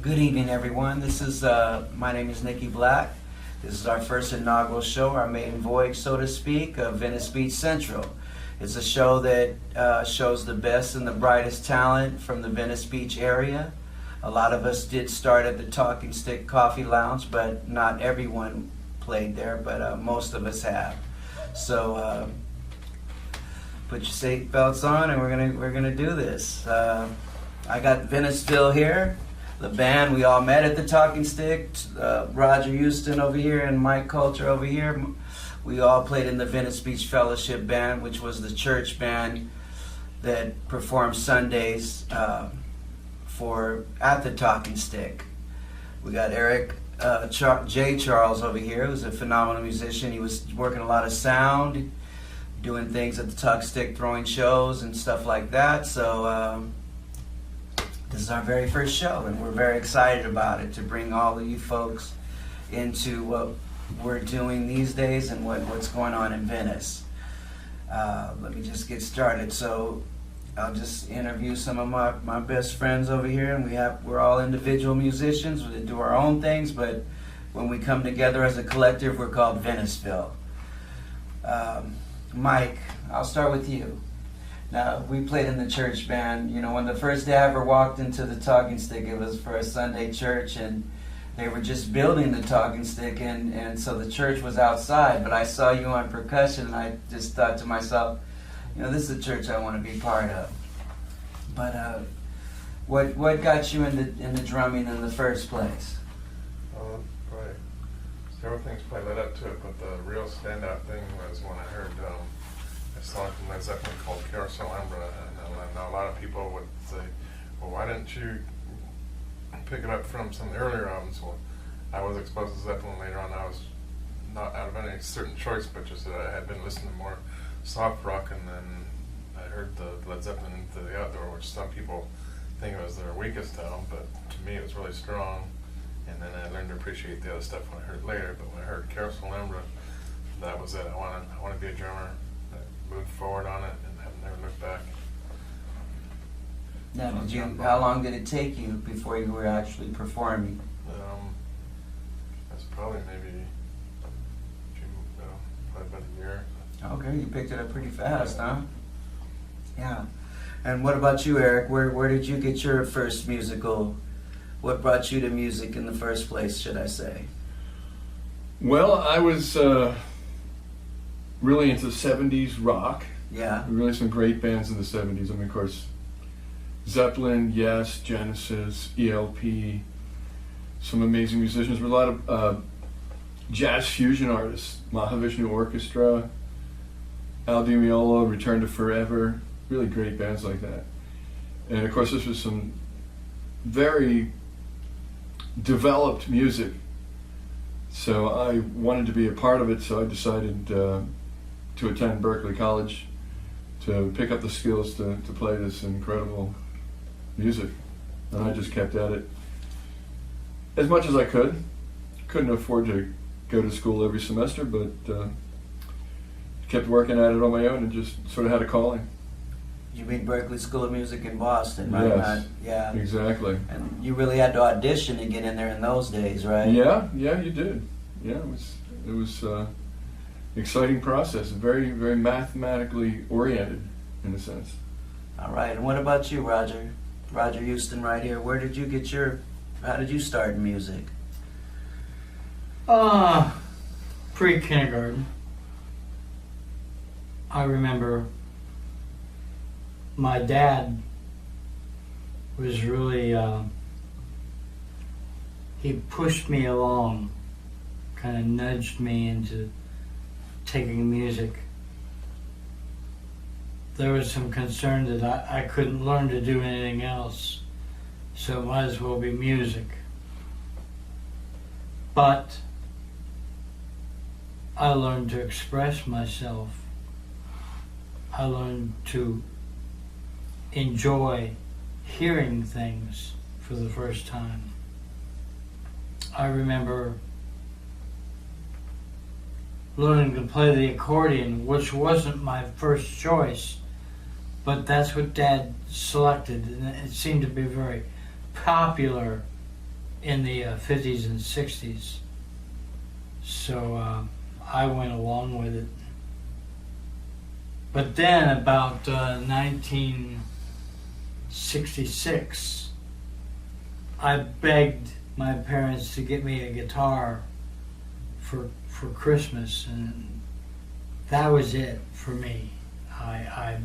Good evening, everyone. My name is Nickie Black. This is our first inaugural show, our maiden voyage, so to speak, of Venice Beach Central. It's a show that shows the best and the brightest talent from the Venice Beach area. A lot of us did start at the Talking Stick Coffee Lounge, but not everyone played there, but most of us have. So put your seatbelts on, and we're gonna do this. I got VeniceVille here. The band, we all met at the Talking Stick. Roger Houston over here and Mike Coulter over here. We all played in the Venice Beach Fellowship Band, which was the church band that performed Sundays at the Talking Stick. We got Eric J. Charles over here, who's a phenomenal musician. He was working a lot of sound, doing things at the Talking Stick, throwing shows and stuff like that. So this is our very first show, and we're very excited about it, to bring all of you folks into what we're doing these days and what's going on in Venice. Let me just get started. So I'll just interview some of my best friends over here, and we're all individual musicians. We do our own things, but when we come together as a collective, we're called VeniceVille. Mike, I'll start with you. Now, we played in the church band. You know, when the first day I ever walked into the Talking Stick, it was for a Sunday church, and they were just building the Talking Stick, and so the church was outside, but I saw you on percussion, and I just thought to myself, you know, this is a church I want to be part of. But what got you in the drumming in the first place? Probably several things probably led up to it, but the real standout thing was when I heard a song from Led Zeppelin called Carousel Ambra, and I know a lot of people would say, well, why didn't you pick it up from some of the earlier albums? Well, I was exposed to Zeppelin later on. I was not out of any certain choice, but just that I had been listening to more soft rock, and then I heard the Led Zeppelin Into the Outdoor, which some people think it was their weakest album, but to me it was really strong. And then I learned to appreciate the other stuff when I heard it later. But when I heard Carousel Ambra, that was it. I want to be a drummer. I moved forward on it and have never looked back. Now, how long did it take you before you were actually performing? That's probably maybe about a year. Okay, you picked it up pretty fast, huh? Yeah. And what about you, Eric? Where did you get your first what brought you to music in the first place, should I say? Well, I was really into 70s rock. Yeah. Really some great bands in the 70s. I mean, of course, Zeppelin, Yes, Genesis, ELP, some amazing musicians. There were a lot of jazz fusion artists, Mahavishnu Orchestra, Al Di Meola, Return to Forever, really great bands like that. And of course, this was some very developed music. So I wanted to be a part of it, so I decided to attend Berklee College to pick up the skills to play this incredible music. And I just kept at it as much as I could. Couldn't afford to go to school every semester, but kept working at it on my own and just sort of had a calling. You mean Berklee School of Music in Boston, right? Yes, yeah. Exactly. And you really had to audition to get in there in those days, right? Yeah, you did. Yeah, it was exciting process, very, very mathematically oriented in a sense. All right, and what about you, Roger? Roger Houston right here. How did you start in music? Pre-kindergarten. I remember my dad was really, he pushed me along, kind of nudged me into taking music. There was some concern that I couldn't learn to do anything else, so it might as well be music. But I learned to express myself. I learned to enjoy hearing things for the first time. I remember learning to play the accordion, which wasn't my first choice, but that's what Dad selected, and it seemed to be very popular in the 50s and 60s. So I went along with it. But then about 1966, I begged my parents to get me a guitar for Christmas, and that was it for me. I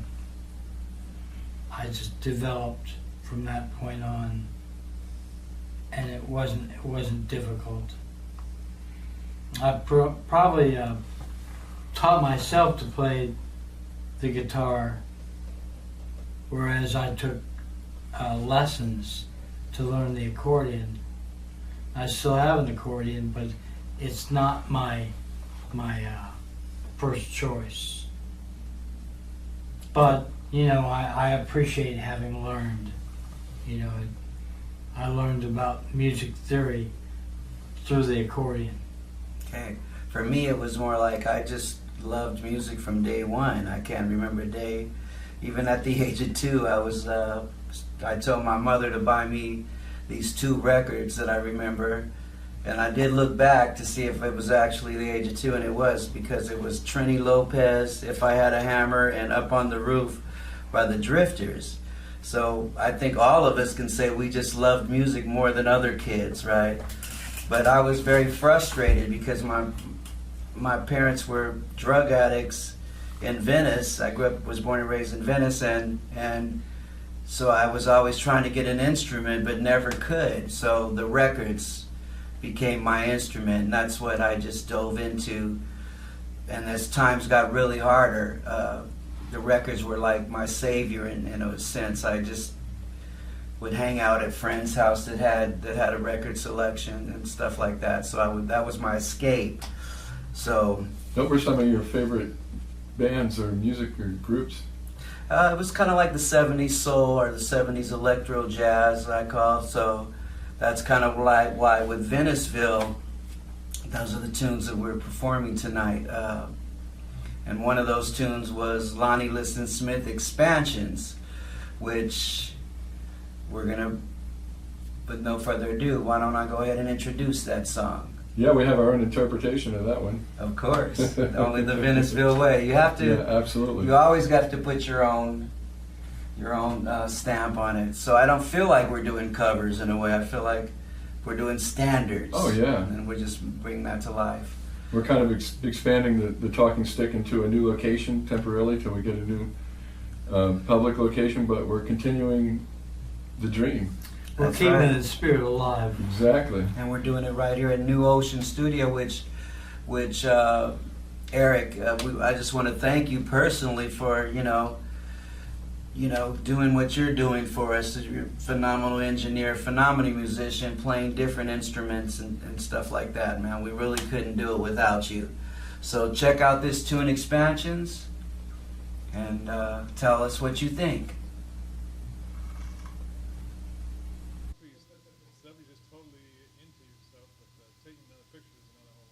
just developed from that point on, and it wasn't difficult. I probably taught myself to play the guitar, whereas I took lessons to learn the accordion. I still have an accordion, but it's not my first choice. But you know, I appreciate having learned. You know, I learned about music theory through the accordion. Okay. For me, it was more like I just loved music from day one. I can't remember a day. Even at the age of 2, I told my mother to buy me these 2 records that I remember. And I did look back to see if it was actually the age of 2, and it was, because it was Trini Lopez, If I Had a Hammer, and Up on the Roof by the Drifters. So I think all of us can say we just loved music more than other kids, right? But I was very frustrated because my parents were drug addicts in Venice. I was born and raised in Venice, and so I was always trying to get an instrument but never could. So the records became my instrument, and that's what I just dove into. And as times got really harder, the records were like my savior in a sense. I just would hang out at friends' house that had a record selection and stuff like that. So that was my escape. So What were some of your favorite bands or music or groups? it was kind of like the 70s soul or the 70s electro jazz, I call it. So that's kind of why with VeniceVille, those are the tunes that we're performing tonight. And one of those tunes was Lonnie Liston Smith Expansions, which we're going to, with no further ado, why don't I go ahead and introduce that song? Yeah, we have our own interpretation of that one. Of course, only the VeniceVille way. You have to. Yeah, absolutely. You always have to put your own stamp on it. So I don't feel like we're doing covers in a way. I feel like we're doing standards. Oh, yeah. And we just bring that to life. We're kind of expanding the talking stick into a new location temporarily till we get a new public location, but we're continuing the dream. We're That's keeping right. the spirit alive. Exactly. And we're doing it right here at New Ocean Studio, which Eric, I just want to thank you personally for doing what you're doing for us. You're a phenomenal engineer, phenomenal musician, playing different instruments and stuff like that, man. We really couldn't do it without you. So check out this tune, Expansions, and tell us what you think. Somebody's just totally into yourself, but taking the pictures is another whole.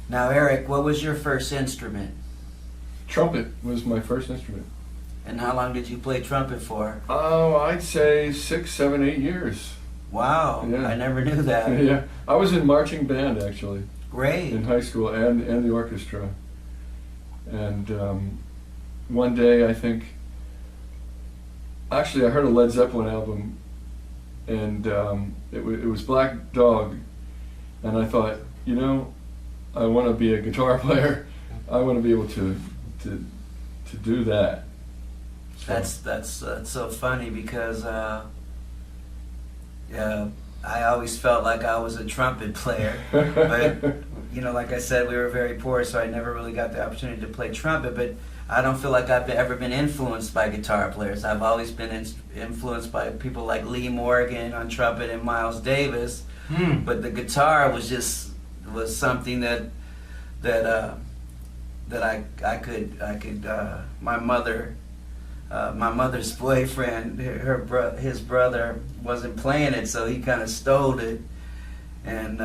Now, Eric, what was your first instrument? Trumpet was my first instrument. And how long did you play trumpet for? Oh, I'd say 6, 7, 8 years. Wow, Yeah. I never knew that. Yeah, I was in marching band actually Great. in high school and the orchestra. And one day I think, actually I heard a Led Zeppelin album, and it was Black Dog, and I thought, you know, I want to be a guitar player. I want to be able to do that. So- That's so funny because I always felt like I was a trumpet player, but you know, like I said, we were very poor, so I never really got the opportunity to play trumpet. But I don't feel like I've ever been influenced by guitar players. I've always been influenced by people like Lee Morgan on trumpet and Miles Davis. But the guitar was something that I could my mother's boyfriend, his brother wasn't playing it, so he kind of stole it, and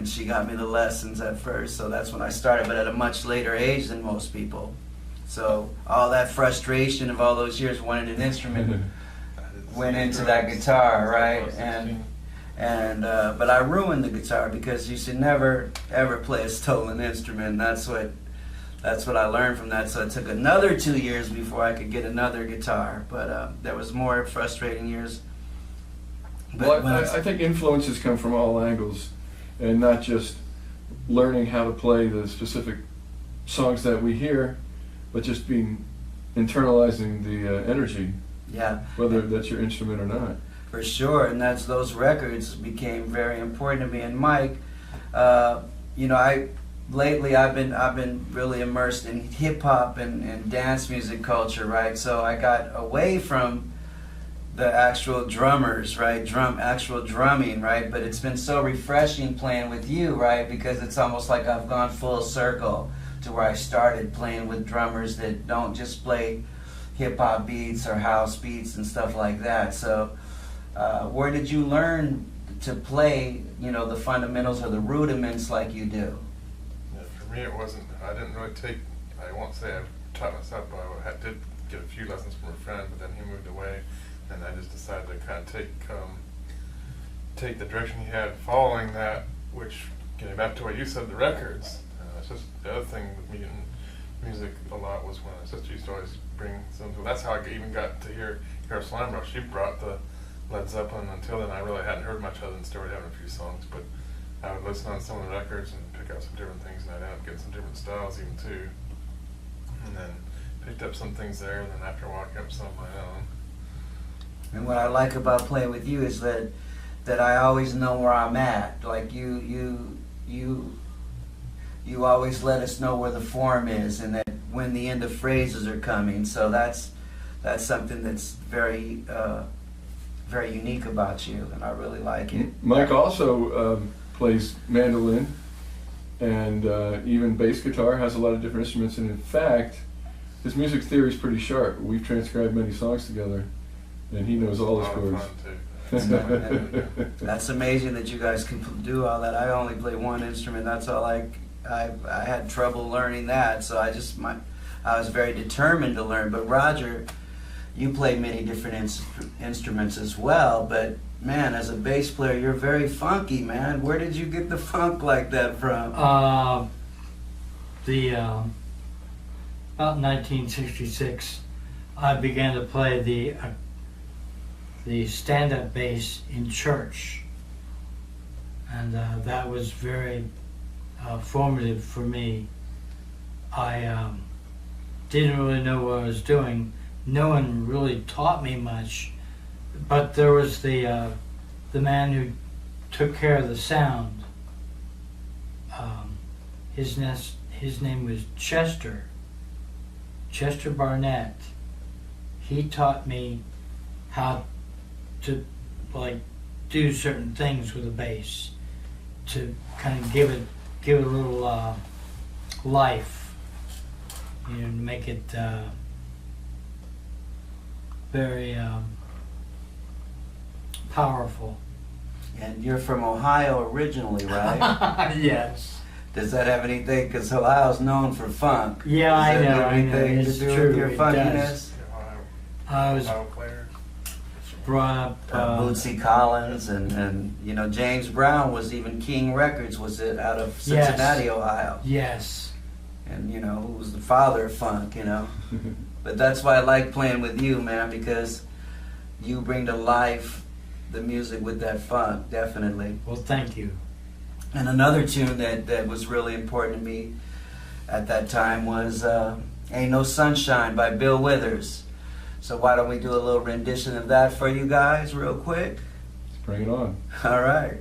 she got me the lessons at first. So that's when I started, but at a much later age than most people. So all that frustration of all those years wanting an instrument went into that guitar, right? But I ruined the guitar because you should never ever play a stolen instrument. That's what I learned from that. So it took another 2 years before I could get another guitar. But there was more frustrating years. But Well, I think influences come from all angles, and not just learning how to play the specific songs that we hear, but just internalizing the energy, yeah, whether that's your instrument or not. for sure. And those records became very important to me. And Mike, you know, lately I've been really immersed in hip hop and dance music culture, right? So I got away from the actual drummers, right? Actual drumming, right? But it's been so refreshing playing with you, right? Because it's almost like I've gone full circle to where I started playing with drummers that don't just play hip hop beats or house beats and stuff like that. So where did you learn to play, you know, the fundamentals or the rudiments like you do? Yeah, for me, I didn't really I won't say I taught myself, but I did get a few lessons from a friend, but then he moved away, and I just decided to kind of take the direction he had following that, which, getting back to what you said, the records. It's just the other thing with me and music a lot was when my sister used to always bring some, that's how I even got to hear Carousel Amber. She brought the Led Zeppelin. Until then I really hadn't heard much other than started having a few songs, but I would listen on some of the records and pick out some different things, and I'd end up getting some different styles even too. And then picked up some things there, and then after walking up some of my own. And what I like about playing with you is that I always know where I'm at. Like you always let us know where the form is and that when the end of phrases are coming. So that's something that's very very unique about you, and I really like it. Mike also plays mandolin and even bass guitar, has a lot of different instruments, and in fact, his music theory is pretty sharp. We've transcribed many songs together, and he knows all the A lot of chords. fun, too. That's amazing that you guys can do all that. I only play one instrument. That's all I had trouble learning that, so I was very determined to learn. But Roger, you play many different instruments as well, but man, as a bass player, you're very funky, man. Where did you get the funk like that from? About 1966, I began to play the stand-up bass in church, and that was very formative for me. I didn't really know what I was doing. No one really taught me much, but there was the man who took care of the sound. His name was Chester Barnett. He taught me how to do certain things with the bass to kind of give it a little life, you know, make it very powerful. And you're from Ohio originally, right? Yes. Does that have anything? Because Ohio's known for funk. Yeah, Does I that know, have I know. anything It's to do true. with your It funkiness? does. Ohio, I was Ohio players. brought up. Bootsy Collins and you know James Brown was even King Records was it out of Cincinnati, Ohio, Yes. and you know who was the father of funk, you know. But that's why I like playing with you, man, because you bring to life the music with that funk, definitely. Well, thank you. And another tune that was really important to me at that time was Ain't No Sunshine by Bill Withers. So why don't we do a little rendition of that for you guys real quick? Let's bring it on. All right.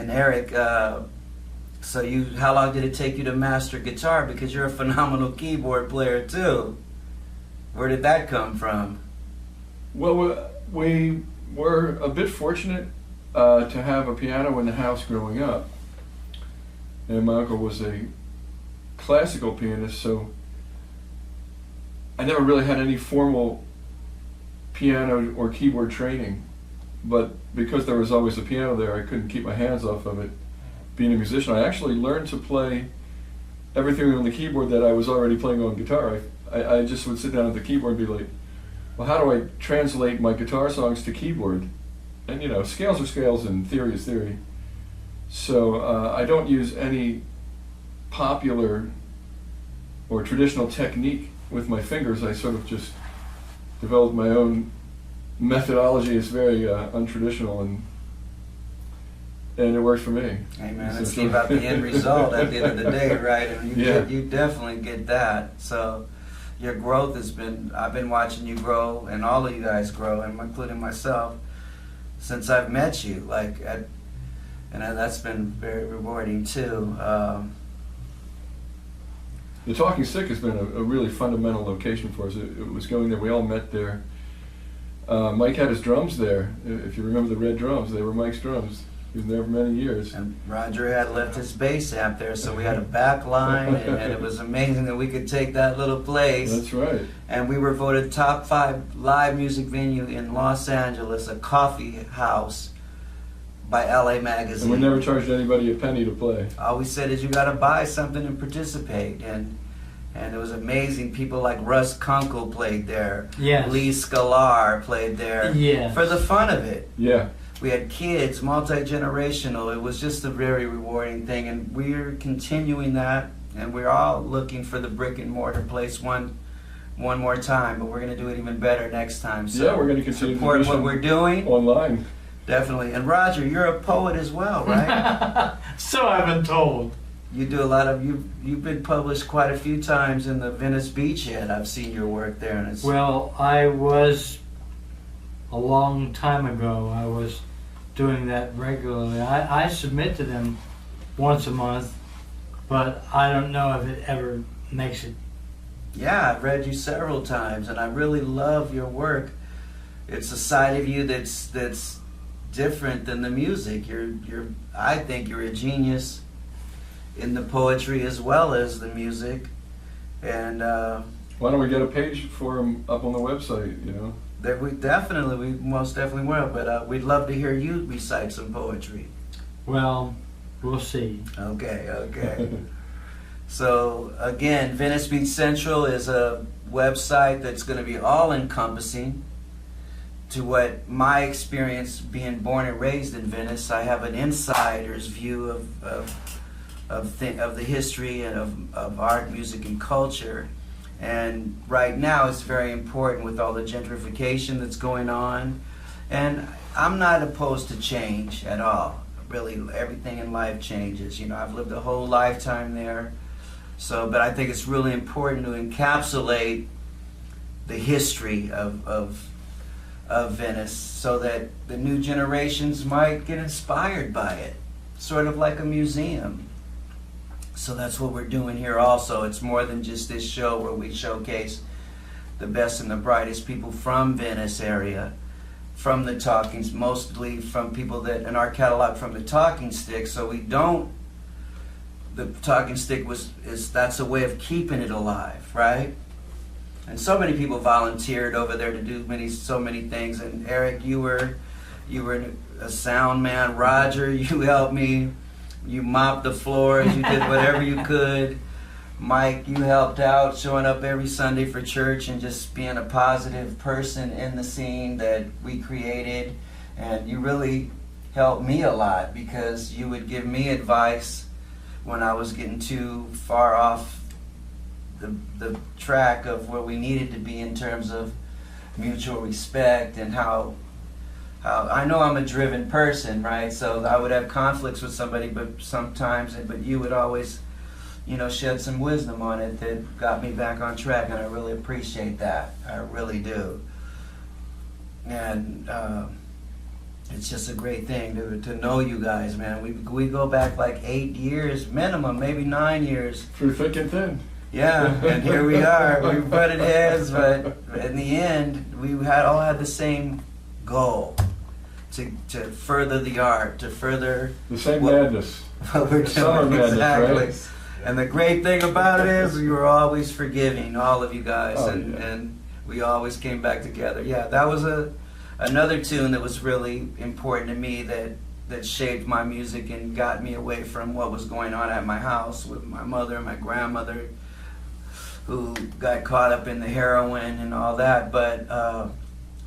And Eric, so how long did it take you to master guitar? Because you're a phenomenal keyboard player too. Where did that come from? Well, we were a bit fortunate to have a piano in the house growing up. And my uncle was a classical pianist, so I never really had any formal piano or keyboard training. But because there was always a piano there, I couldn't keep my hands off of it. Being a musician, I actually learned to play everything on the keyboard that I was already playing on guitar. I just would sit down at the keyboard and be like, well, how do I translate my guitar songs to keyboard? And you know, scales are scales and theory is theory. So I don't use any popular or traditional technique with my fingers. I sort of just developed my own methodology. It's very untraditional, and it works for me. Hey man, it's about the end result at the end of the day, right? And you definitely get that. So your growth has been, I've been watching you grow, and all of you guys grow, and including myself, since I've met you. And that's been very rewarding too. The Talking Stick has been a really fundamental location for us. It was going there. We all met there. Mike had his drums there. If you remember the red drums, they were Mike's drums. He was there for many years. And Roger had left his bass amp there, so we had a back line, and it was amazing that we could take that little place. That's right. And we were voted top 5 live music venue in Los Angeles, a coffee house, by LA Magazine. And we never charged anybody a penny to play. All we said is you got to buy something and participate. And it was amazing. People like Russ Kunkel played there. Yes. Lee Scalar played there. Yes. For the fun of it. Yeah. We had kids, multi-generational. It was just a very rewarding thing, and we're continuing that, and we're all looking for the brick and mortar place one more time, but we're going to do it even better next time. So yeah, we're going to continue support to do what we're doing online. Definitely. And Roger, you're a poet as well, right? So I've been told. You do a lot of you've been published quite a few times in the Venice Beachhead. I've seen your work there, and it's Well, I was a long time ago. I was doing that regularly. I submit to them once a month, but I don't know if it ever makes it. Yeah, I've read you several times, and I really love your work. It's a side of you that's different than the music. I think you're a genius in the poetry as well as the music. And why don't we get a page for him up on the website? You know. That we most definitely will. But we'd love to hear you recite some poetry. Well, we'll see. Okay. So again, Venice Beach Central is a website that's going to be all-encompassing to what my experience being born and raised in Venice. I have an insider's view of the history and of art, music, and culture. And right now it's very important with all the gentrification that's going on. And I'm not opposed to change at all. Really, everything in life changes. You know, I've lived a whole lifetime there. But I think it's really important to encapsulate the history of Venice so that the new generations might get inspired by it, sort of like a museum. So that's what we're doing here also. It's more than just this show where we showcase the best and the brightest people from Venice area, from the Talkings, mostly from people that in our catalog from the Talking Stick. So the Talking Stick that's a way of keeping it alive, right? And so many people volunteered over there to do so many things. And Eric, you were a sound man. Roger, you helped me. You mopped the floors. You did whatever you could. Mike, you helped out, showing up every Sunday for church and just being a positive person in the scene that we created. And you really helped me a lot because you would give me advice when I was getting too far off the track of where we needed to be in terms of mutual respect and how I know I'm a driven person, right? So I would have conflicts with somebody, but you would always, shed some wisdom on it that got me back on track, and I really appreciate that. I really do. And it's just a great thing to know you guys, man. We go back like 8 years minimum, maybe 9 years. Through thick and thin. Yeah, and here we are. We butted heads, but in the end, we all had the same goal: to further the art, to further The same what- madness. what we're Summer doing. madness, Exactly. right? And the great thing about it is we were always forgiving, all of you guys, Oh, and, yeah. and we always came back together. Yeah, that was another tune that was really important to me, that shaped my music and got me away from what was going on at my house with my mother and my grandmother, who got caught up in the heroin and all that. But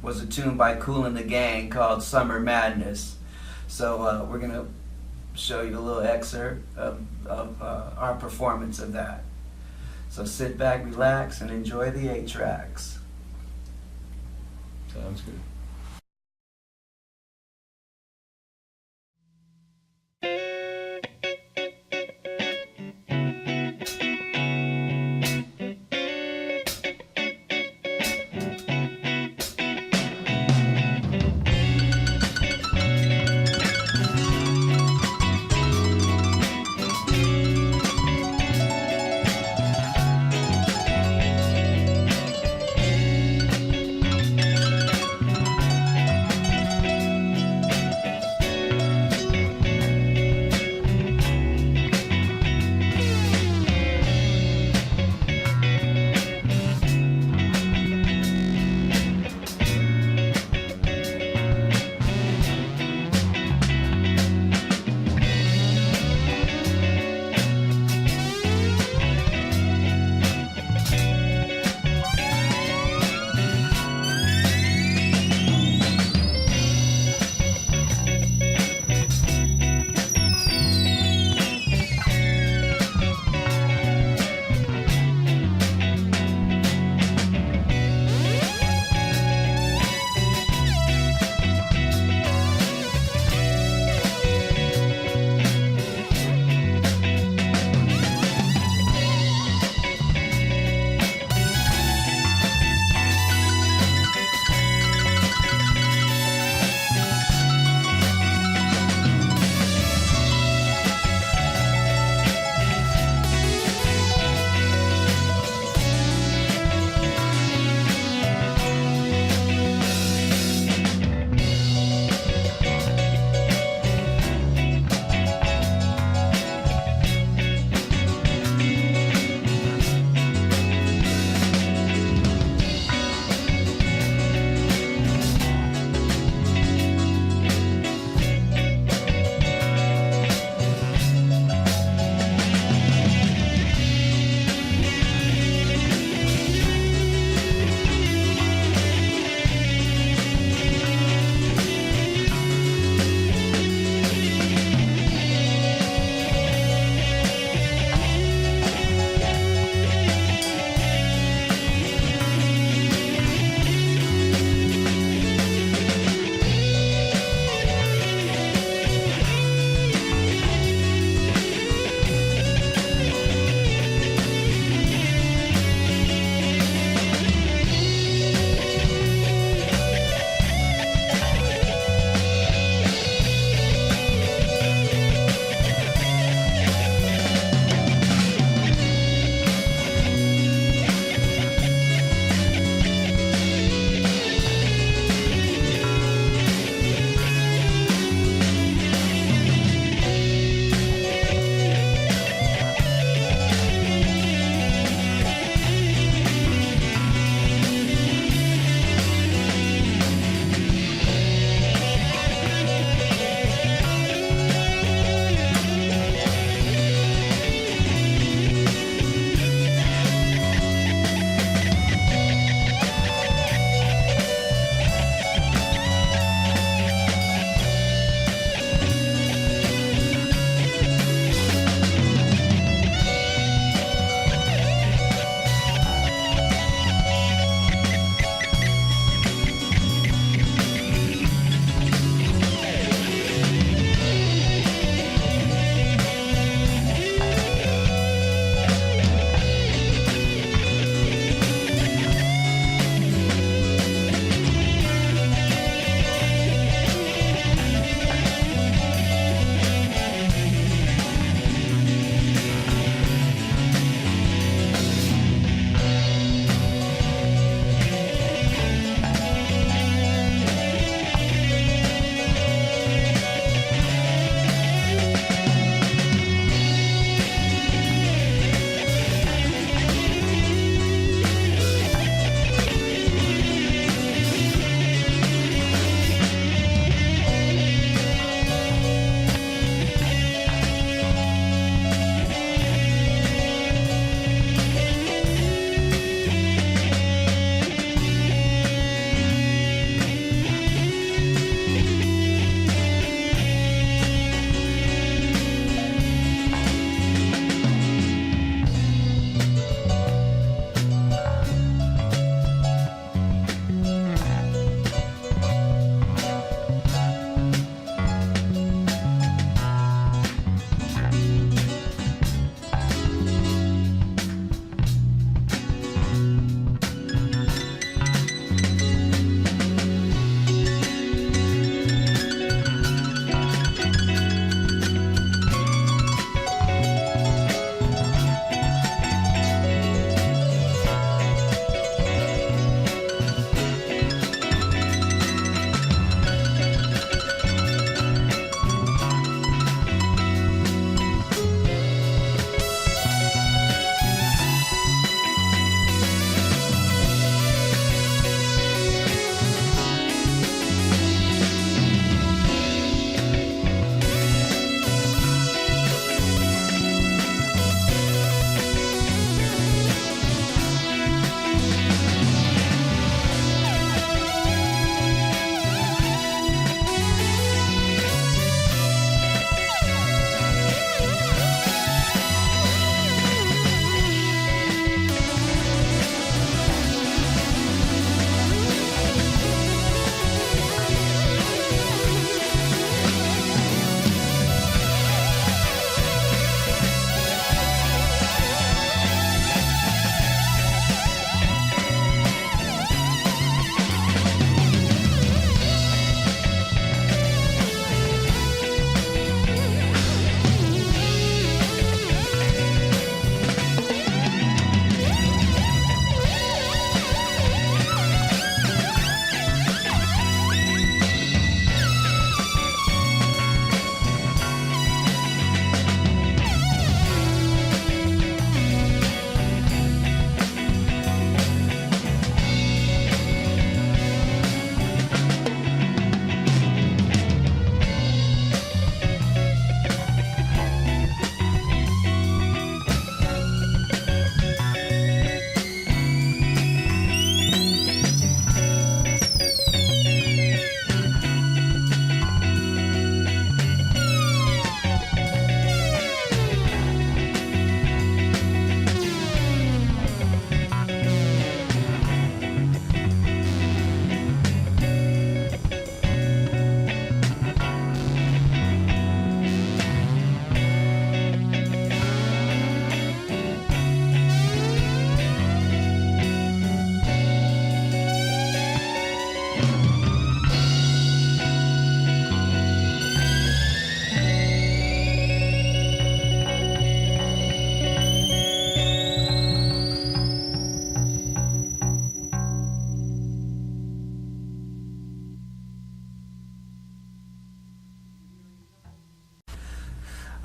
was a tune by Coulter and the Gang called Summer Madness. So we're gonna show you a little excerpt of our performance of that. So sit back, relax, and enjoy the 8 tracks. Sounds good.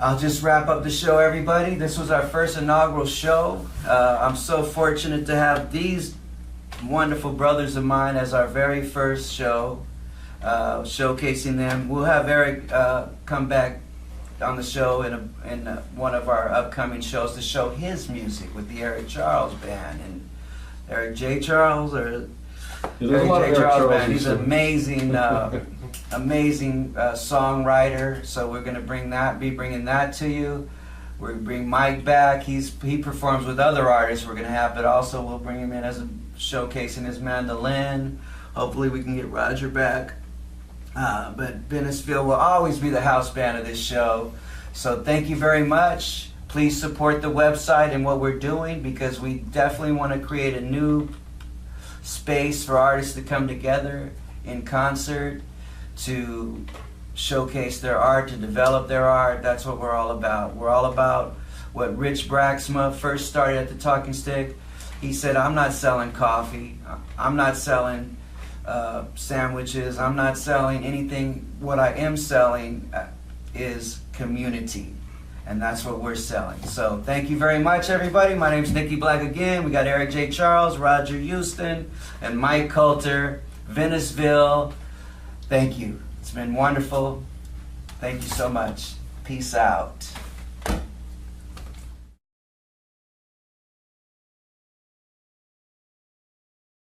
I'll just wrap up the show, everybody. This was our first inaugural show. I'm so fortunate to have these wonderful brothers of mine as our very first show, showcasing them. We'll have Eric come back on the show in one of our upcoming shows to show his music with the Eric Charles Band. And Eric J. Charles, or There's a lot of Eric J. Eric Charles Band. Charles He's an amazing, amazing songwriter. So we're going to be bringing that to you. We're going to bring Mike back. He performs with other artists we're going to have, but also we'll bring him in as showcasing his mandolin. Hopefully we can get Roger back. But VeniceVille will always be the house band of this show. So thank you very much. Please support the website and what we're doing, because we definitely want to create a new space for artists to come together in concert to showcase their art, to develop their art. That's what we're all about. We're all about what Rich Braxma first started at the Talking Stick. He said, I'm not selling coffee. I'm not selling sandwiches. I'm not selling anything. What I am selling is community. And that's what we're selling. So thank you very much, everybody. My name's Nickie Black again. We got Eric J. Charles, Roger Houston, and Mike Coulter, VeniceVille. Thank you. It's been wonderful. Thank you so much. Peace out.